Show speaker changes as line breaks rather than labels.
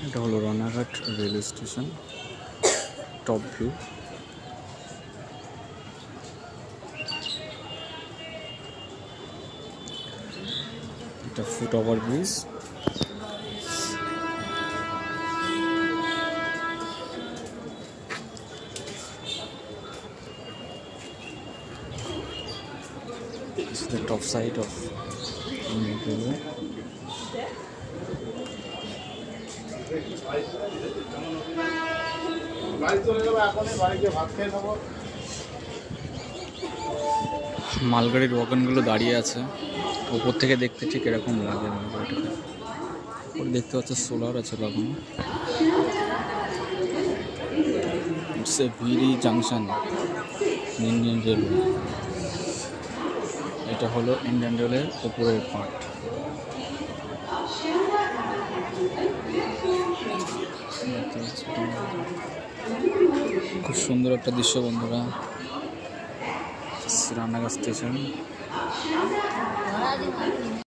এটা হলো Ranaghat railway station top view. এটা foot over bridge. This is the top side of Indian Railway. মালগাড়ির ওয়াগনগুলো দাঁড়িয়ে আছে, উপর থেকে দেখতে ঠিক এরকম লাগে মালগাড়িটাকে। ওর দেখতে পাচ্ছে সোলার আছে লাগানো। It's a very junction Indian railway. এটা হলো ইন্ডিয়ান রেলের উপরের পার্ট। খুব সুন্দর একটা দৃশ্য বন্ধুরা, রানাঘাট স্টেশন।